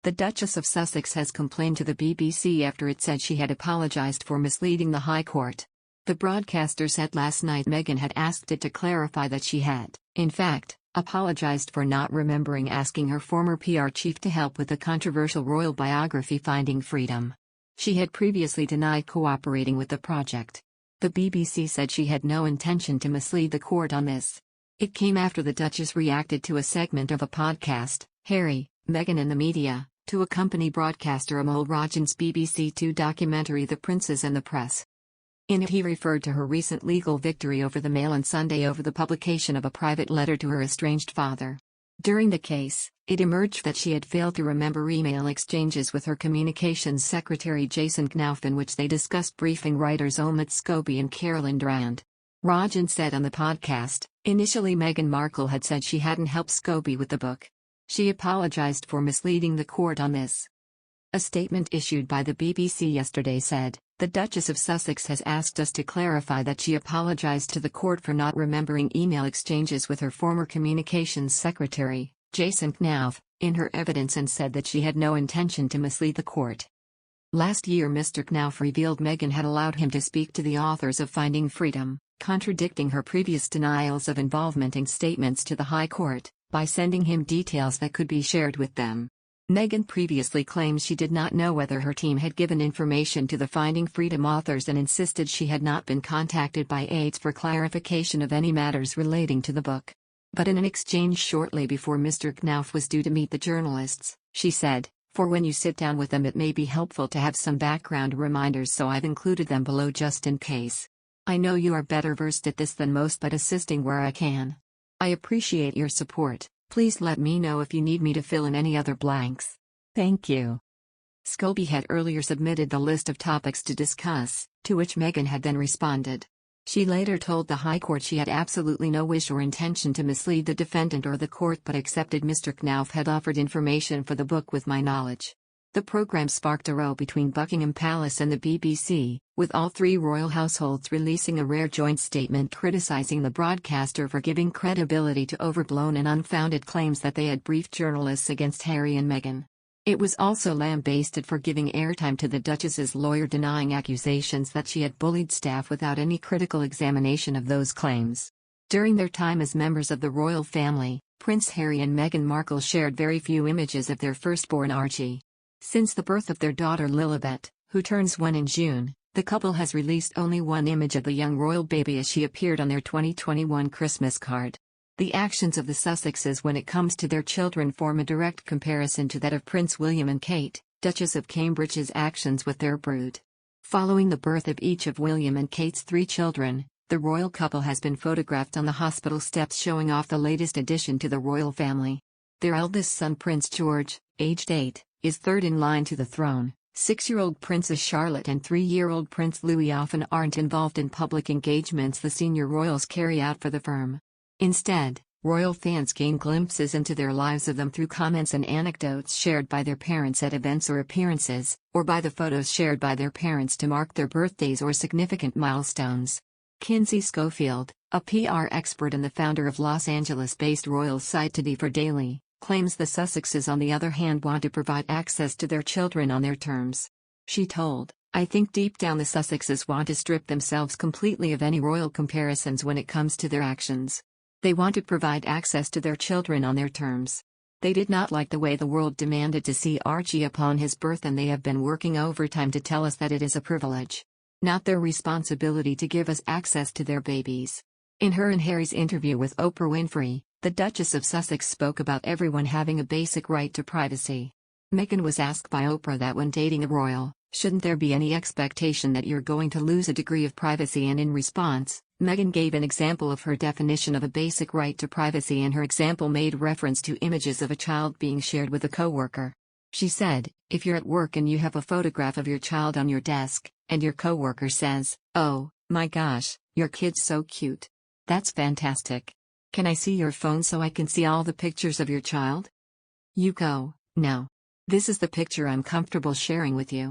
The Duchess of Sussex has complained to the BBC after it said she had apologised for misleading the High Court. The broadcaster said last night Meghan had asked it to clarify that she had, in fact, apologised for not remembering asking her former PR chief to help with the controversial royal biography Finding Freedom. She had previously denied cooperating with the project. The BBC said she had no intention to mislead the court on this. It came after the Duchess reacted to a segment of a podcast, Harry, Meghan and the Media, to accompany broadcaster Amol Rajan's BBC Two documentary The Princes and the Press. In it he referred to her recent legal victory over the Mail on Sunday over the publication of a private letter to her estranged father. During the case, it emerged that she had failed to remember email exchanges with her communications secretary Jason Knauf in which they discussed briefing writers Scobie and Carolyn Durand. Rajan said on the podcast, initially Meghan Markle had said she hadn't helped Scobie with the book. She apologized for misleading the court on this. A statement issued by the BBC yesterday said, "The Duchess of Sussex has asked us to clarify that she apologized to the court for not remembering email exchanges with her former communications secretary, Jason Knauf, in her evidence and said that she had no intention to mislead the court." Last year Mr Knauf revealed Meghan had allowed him to speak to the authors of Finding Freedom, contradicting her previous denials of involvement in statements to the High Court, by sending him details that could be shared with them. Meghan previously claimed she did not know whether her team had given information to the Finding Freedom authors and insisted she had not been contacted by aides for clarification of any matters relating to the book. But in an exchange shortly before Mr Knauf was due to meet the journalists, she said, "For when you sit down with them it may be helpful to have some background reminders, so I've included them below just in case. I know you are better versed at this than most, but assisting where I can. I appreciate your support. Please let me know if you need me to fill in any other blanks. Thank you." Scobie had earlier submitted the list of topics to discuss, to which Meghan had then responded. She later told the High Court she had absolutely no wish or intention to mislead the defendant or the court, but accepted Mr Knauf had offered information for the book with my knowledge. The program sparked a row between Buckingham Palace and the BBC, with all three royal households releasing a rare joint statement criticizing the broadcaster for giving credibility to overblown and unfounded claims that they had briefed journalists against Harry and Meghan. It was also lambasted for giving airtime to the Duchess's lawyer denying accusations that she had bullied staff without any critical examination of those claims. During their time as members of the royal family, Prince Harry and Meghan Markle shared very few images of their firstborn Archie. Since the birth of their daughter Lilibet, who turns 1 in June, the couple has released only one image of the young royal baby as she appeared on their 2021 Christmas card. The actions of the Sussexes when it comes to their children form a direct comparison to that of Prince William and Kate, Duchess of Cambridge's actions with their brood. Following the birth of each of William and Kate's 3 children, the royal couple has been photographed on the hospital steps showing off the latest addition to the royal family. Their eldest son Prince George, aged 8, is third in line to the throne. 6-year-old Princess Charlotte and 3-year-old Prince Louis often aren't involved in public engagements the senior royals carry out for the firm. Instead, royal fans gain glimpses into their lives of them through comments and anecdotes shared by their parents at events or appearances, or by the photos shared by their parents to mark their birthdays or significant milestones. Kinsey Schofield, a PR expert and the founder of Los Angeles-based royal site Today for Daily, claims the Sussexes on the other hand want to provide access to their children on their terms. She told, "I think deep down the Sussexes want to strip themselves completely of any royal comparisons when it comes to their actions. They want to provide access to their children on their terms. They did not like the way the world demanded to see Archie upon his birth, and they have been working overtime to tell us that it is a privilege, not their responsibility, to give us access to their babies." In her and Harry's interview with Oprah Winfrey, the Duchess of Sussex spoke about everyone having a basic right to privacy. Meghan was asked by Oprah that when dating a royal, shouldn't there be any expectation that you're going to lose a degree of privacy, and in response, Meghan gave an example of her definition of a basic right to privacy, and her example made reference to images of a child being shared with a coworker. She said, "If you're at work and you have a photograph of your child on your desk, and your coworker says, 'Oh, my gosh, your kid's so cute. That's fantastic. Can I see your phone so I can see all the pictures of your child?' You go, 'No. This is the picture I'm comfortable sharing with you.'